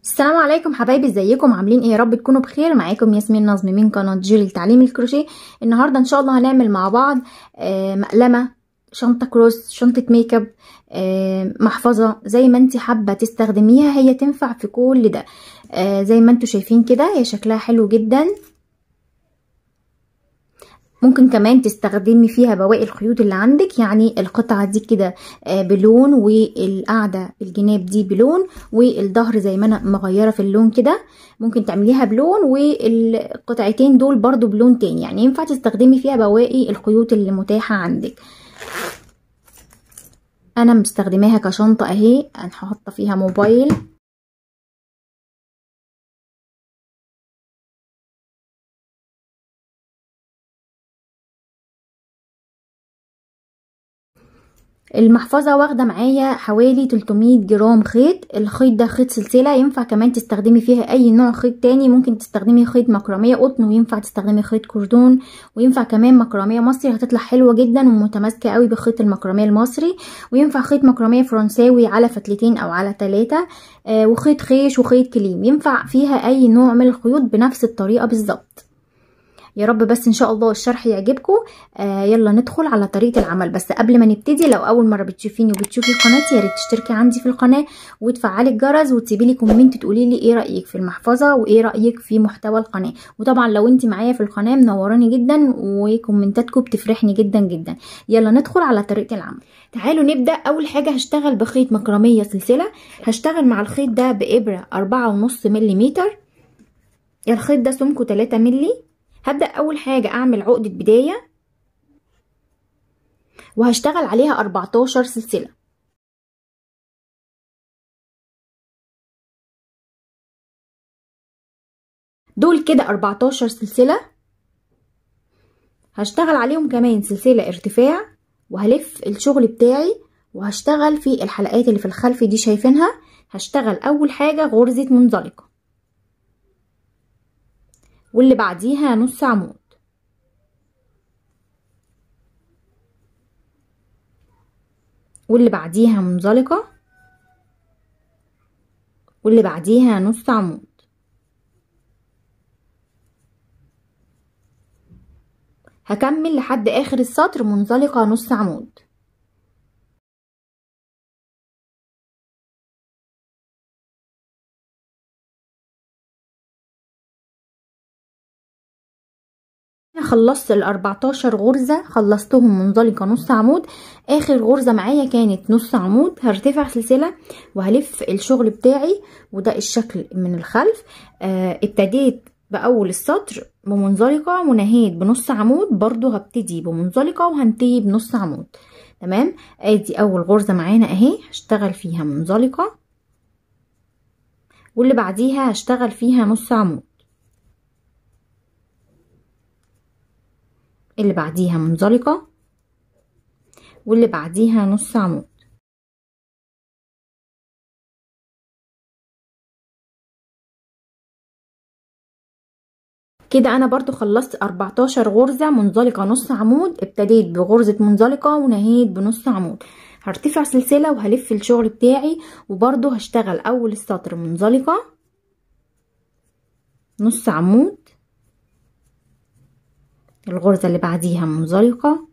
السلام عليكم حبايبي، ازيكم؟ عاملين ايه؟ يا رب تكونوا بخير. معاكم ياسمين نظمي من قناه جيري لتعليم الكروشيه. النهارده ان شاء الله هنعمل مع بعض مقلمه، شنطه كروس، شنطه ميك اب، محفظه، زي ما انت حابه تستخدميها هي تنفع في كل ده. زي ما انتم شايفين كده هي شكلها حلو جدا. ممكن كمان تستخدمي فيها بواقي الخيوط اللي عندك، يعني القطعة دي كده بلون، والقاعدة الجناب دي بلون، والظهر زي ما انا مغيرة في اللون كده ممكن تعمليها بلون، والقطعتين دول برضو بلون تاني، يعني ينفع تستخدمي فيها بواقي الخيوط اللي متاحة عندك. انا مستخدماها كشنطة اهي، انا هحط فيها موبايل. المحفظة واخدة معايا حوالي 300 جرام خيط. الخيط ده خيط سلسلة، ينفع كمان تستخدمي فيها اي نوع خيط تاني. ممكن تستخدمي خيط مكرمية قطن، وينفع تستخدمي خيط كردون، وينفع كمان مكرمية مصري، هتطلع حلوة جدا ومتماسكة قوي بخيط المكرمية المصري. وينفع خيط مكرمية فرنساوي على فتلتين او على 3، وخيط خيش وخيط كليم. ينفع فيها اي نوع من الخيوط بنفس الطريقة بالظبط. يا رب بس ان شاء الله الشرح يعجبكم. يلا ندخل على طريقه العمل. بس قبل ما نبتدي، لو اول مره بتشوفيني وبتشوفي قناتي، يا ريت تشتركي عندي في القناه وتفعلي الجرس وتسيبي لي كومنت تقولي لي ايه رايك في المحفظه وايه رايك في محتوى القناه. وطبعا لو انت معايا في القناه منوراني جدا، وكومنتاتكم بتفرحني جدا جدا. يلا ندخل على طريقه العمل. تعالوا نبدا. اول حاجه هشتغل بخيط مكرميه سلسله. هشتغل مع الخيط ده بابره 4.5 ملم. الخيط ده سمكه 3 ملم. هبدأ أول حاجة أعمل عقدة بداية، وهشتغل عليها 14 سلسلة. دول كده 14 سلسلة. هشتغل عليهم كمان سلسلة ارتفاع، وهلف الشغل بتاعي، وهشتغل في الحلقات اللي في الخلف دي شايفينها. هشتغل أول حاجة غرزة منزلقة، واللي بعديها نص عمود، واللي بعديها منزلقة، واللي بعديها نص عمود. هكمل لحد اخر السطر منزلقة نص عمود. خلصت ال14 غرزة، خلصتهم منزلقة نص عمود. اخر غرزة معايا كانت نص عمود. هرتفع سلسلة وهلف الشغل بتاعي، وده الشكل من الخلف. ابتديت باول السطر بمنزلقة ونهيت بنص عمود، برضو هبتدي بمنزلقة وهنتهي بنص عمود. تمام، ادي اول غرزة معانا اهي، هشتغل فيها منزلقة، واللي بعديها هشتغل فيها نص عمود، اللي بعديها منزلقة، واللي بعديها نص عمود. كده انا برضو خلصت 14 غرزة منزلقة نص عمود. ابتديت بغرزة منزلقة ونهيت بنص عمود. هرتفع سلسلة وهلف الشغل بتاعي، وبرضو هشتغل اول السطر منزلقة، نص عمود، الغرزة اللي بعديها منزلقة،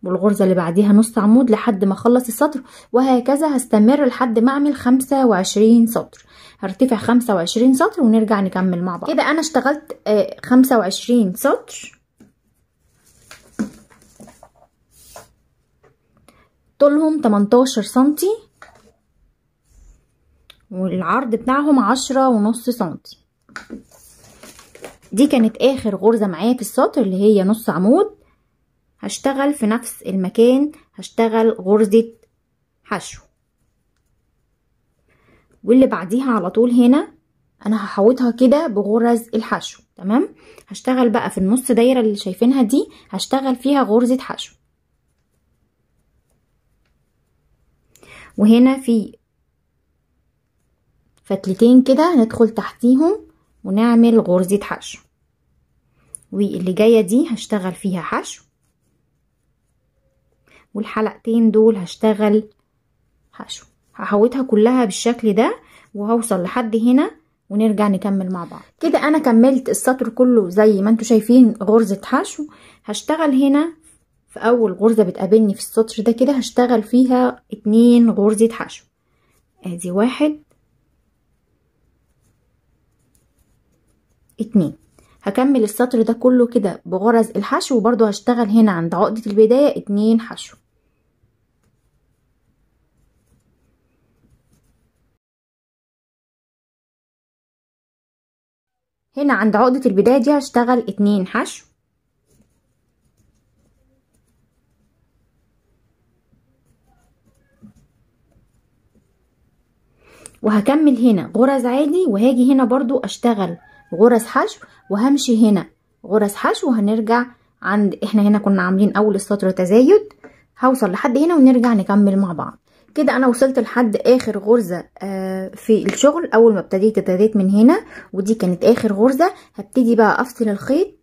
والغرزة اللي بعديها نص عمود لحد ما اخلص السطر. وهكذا هستمر لحد ما اعمل 25 سطر. هرتفع 25 سطر ونرجع نكمل مع بعض. كده انا اشتغلت 25 سطر. طولهم 18 سنتي، والعرض بتاعهم 10.5 سنتي. دي كانت اخر غرزة معايا في السطر اللي هي نص عمود. هشتغل في نفس المكان، هشتغل غرزة حشو، واللي بعديها على طول هنا انا هحوطها كده بغرز الحشو. تمام، هشتغل بقى في النص دايرة اللي شايفينها دي، هشتغل فيها غرزة حشو، وهنا في فتلتين كده ندخل تحتيهم ونعمل غرزة حشو، واللي جاية دي هشتغل فيها حشو، والحلقتين دول هشتغل حشو. هحوطها كلها بالشكل ده، وهوصل لحد هنا ونرجع نكمل مع بعض. كده انا كملت السطر كله زي ما انتوا شايفين غرزة حشو. هشتغل هنا في اول غرزة بتقابلني في السطر ده كده هشتغل فيها 2 غرزة حشو. ادي 1 2. هكمل السطر ده كله كده بغرز الحشو، وبرضو هشتغل هنا عند عقدة البداية 2 حشو. هنا عند عقدة البداية دي هشتغل 2 حشو، وهكمل هنا غرز عادي، وهاجي هنا برضو اشتغل غرز حشو، وهمشي هنا غرز حشو، وهنرجع عند احنا هنا كنا عاملين اول السطر تزايد، هوصل لحد هنا ونرجع نكمل مع بعض. كده انا وصلت لحد اخر غرزة في الشغل. اول ما ابتديت من هنا، ودي كانت اخر غرزة. هبتدي بقى افصل الخيط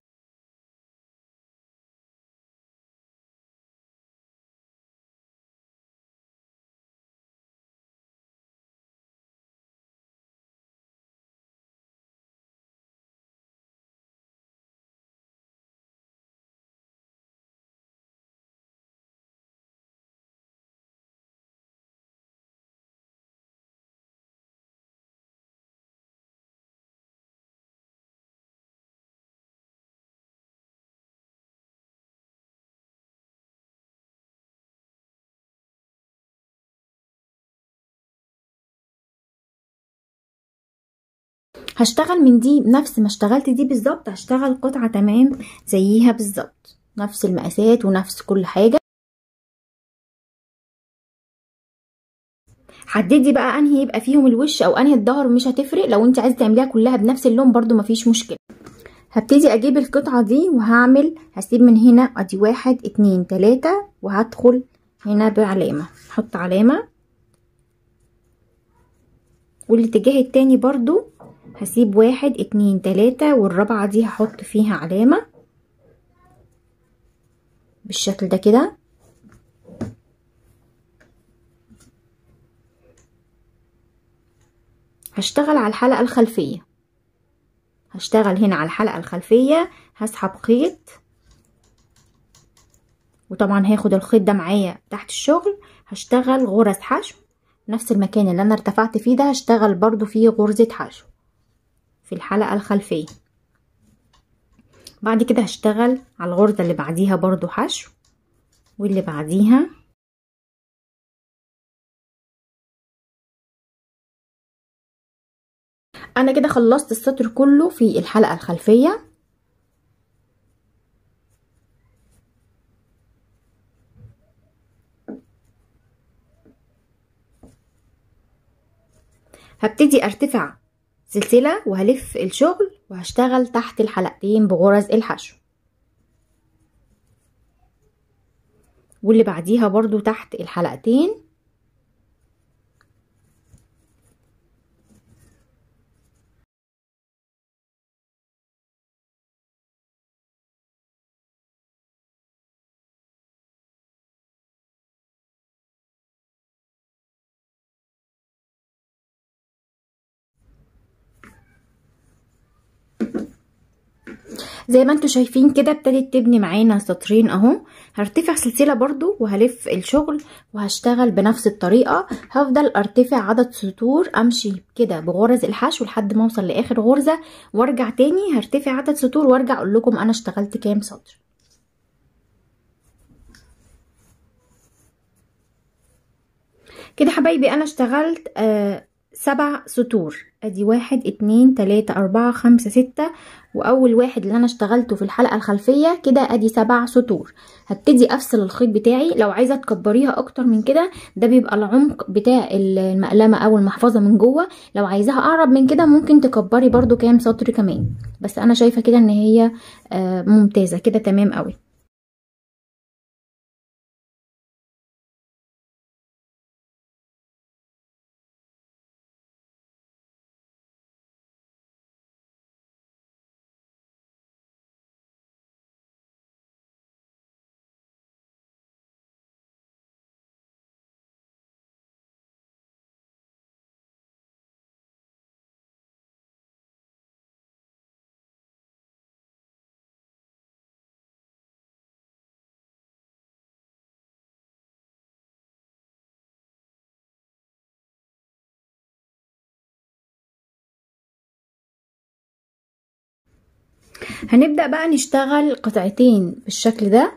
هشتغل من دي نفس ما اشتغلت دي بالظبط، هشتغل قطعة تمام زيها بالظبط، نفس المقاسات ونفس كل حاجة. حددي بقى انهي يبقى فيهم الوش او انهي الظهر، مش هتفرق. لو انت عايزه تعمليها كلها بنفس اللون برضو مفيش مشكله. هبتدي اجيب القطعه دي وهعمل، هسيب من هنا ادي 1 2 3، وهدخل هنا بعلامه، احط علامه، والاتجاه التاني برضو هسيب 1 2 3، والرابعه دي هحط فيها علامه بالشكل ده كده. هشتغل على الحلقه الخلفيه، هشتغل هنا على الحلقه الخلفيه، هسحب خيط، وطبعا هاخد الخيط ده معايا تحت الشغل. هشتغل غرز حشو نفس المكان اللي انا ارتفعت فيه ده، هشتغل برضو فيه غرزة حشو في الحلقة الخلفية. بعد كده هشتغل على الغرزة اللي بعديها برضو حشو، واللي بعديها. انا كده خلصت السطر كله في الحلقة الخلفية. هبتدي ارتفع سلسلة وهلف الشغل، وهشتغل تحت الحلقتين بغرز الحشو، واللي بعديها برضو تحت الحلقتين. زي ما انتوا شايفين كده ابتدت تبني معانا سطرين اهو. هرتفع سلسلة برضو وهلف الشغل وهشتغل بنفس الطريقة. هفضل ارتفع عدد سطور، امشي كده بغرز الحشو لحد ما اوصل لاخر غرزة، وارجع تاني هرتفع عدد سطور وارجع اقول لكم انا اشتغلت كام سطر. كده حبايبي انا اشتغلت 7 سطور. ادي 1 2 3 4 5 6، واول واحد اللي انا اشتغلته في الحلقة الخلفية كده ادي 7 سطور. هبتدي افصل الخيط بتاعي. لو عايزة تكبريها اكتر من كده، ده بيبقى العمق بتاع المقلمة او المحفظة من جوه. لو عايزاها اقرب من كده ممكن تكبري برضو كام سطر كمان، بس انا شايفة كده ان هي ممتازة كده تمام قوي. هنبدأ بقى نشتغل قطعتين بالشكل ده.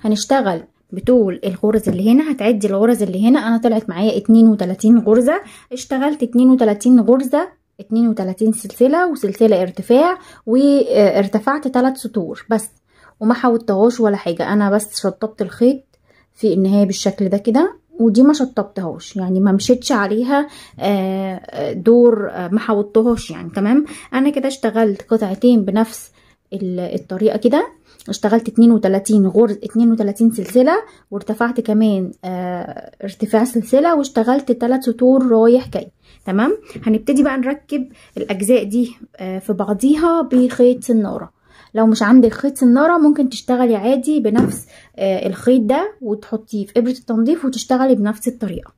هنشتغل بطول الغرز اللي هنا، هتعدي الغرز اللي هنا، انا طلعت معايا 32 غرزة، اشتغلت 32 غرزة، 32 سلسلة وسلسلة ارتفاع، وارتفعت 3 سطور بس، وما حوضتهاش ولا حاجة، انا بس شطبت الخيط في النهاية بالشكل ده كده، ودي ما شطبتهاش يعني ما مشيتش عليها دور، ما حوضتهاش يعني. تمام، انا كده اشتغلت قطعتين بنفس الطريقة كده، اشتغلت 32 غرز، 32 سلسلة، وارتفعت كمان ارتفاع سلسلة، واشتغلت 3 سطور رايح جاي. تمام، هنبتدي بقى نركب الاجزاء دي في بعضيها بخيط سنارة. لو مش عندك خيط سنارة ممكن تشتغلي عادي بنفس الخيط ده، وتحطيه في ابرة التنظيف وتشتغلي بنفس الطريقة.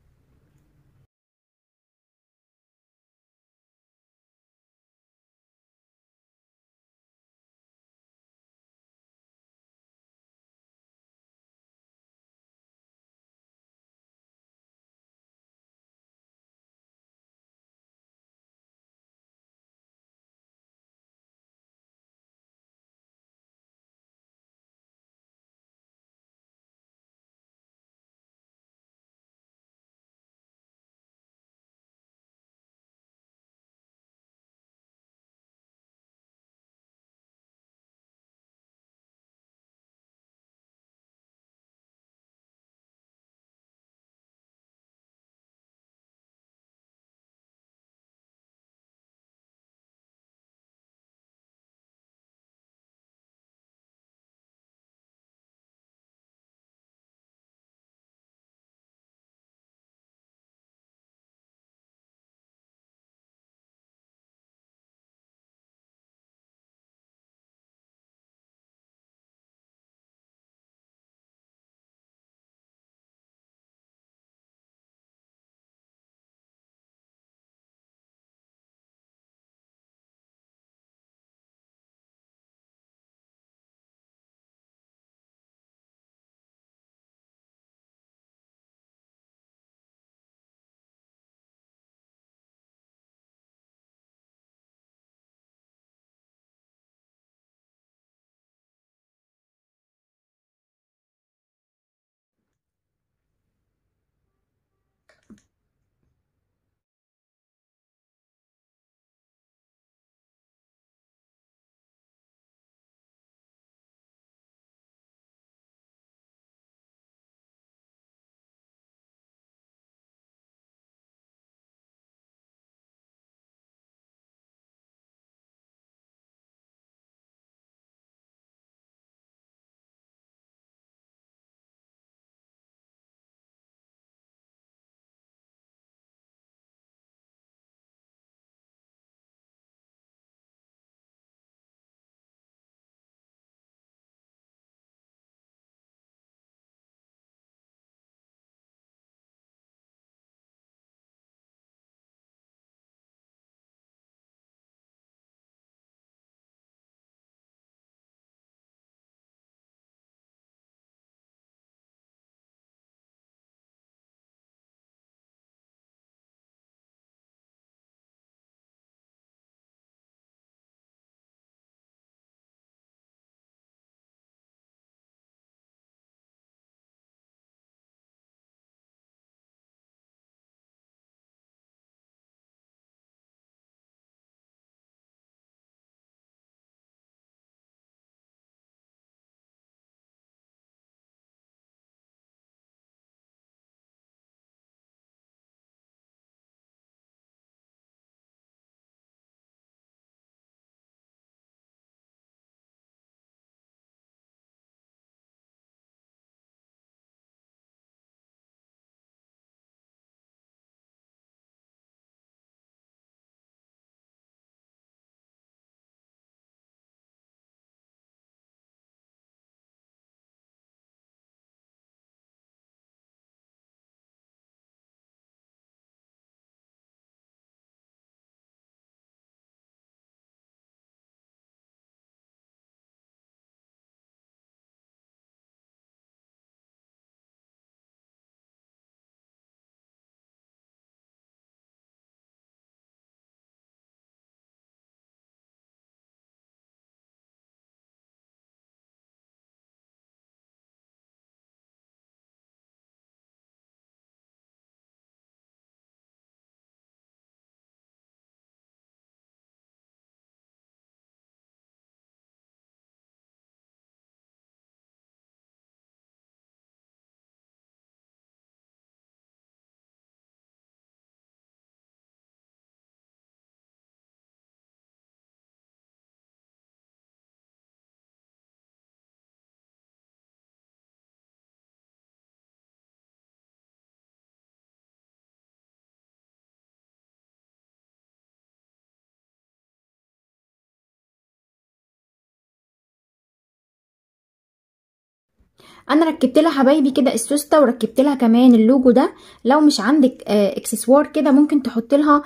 انا ركبت لها حبايبي كده السوسته، وركبت لها كمان اللوجو ده. لو مش عندك اكسسوار كده ممكن تحط لها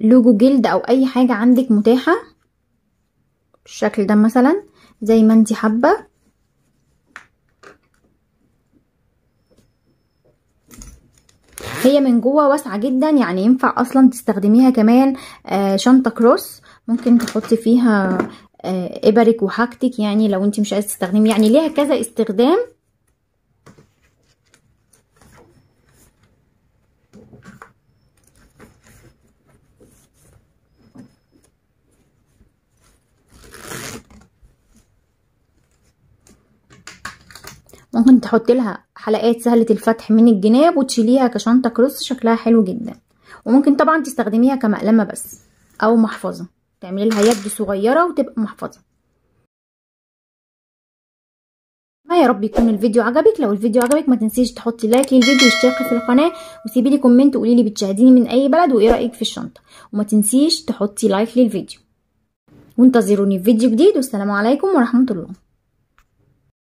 لوجو جلد او اي حاجه عندك متاحه بالشكل ده مثلا زي ما انتي حابه. هي من جوه واسعه جدا، يعني ينفع اصلا تستخدميها كمان شنطه كروس، ممكن تحطي فيها ابرك وحاجتك، يعني لو انتي مش عايزه تستخدمي، يعني ليها كذا استخدام. ممكن تحطي لها حلقات سهله الفتح من الجناب وتشيليها كشنطه كروس، شكلها حلو جدا. وممكن طبعا تستخدميها كمقلمه بس او محفظه، تعملي لها يد صغيره وتبقى محفظه. يا رب يكون الفيديو عجبك. لو الفيديو عجبك ما تنسيش تحطي لايك للفيديو واشتركي في القناه، وسيبي لي كومنت وقولي لي بتشاهديني من اي بلد وايه رايك في الشنطه، وما تنسيش تحطي لايك للفيديو. وانتظروني في فيديو جديد، والسلام عليكم ورحمه الله.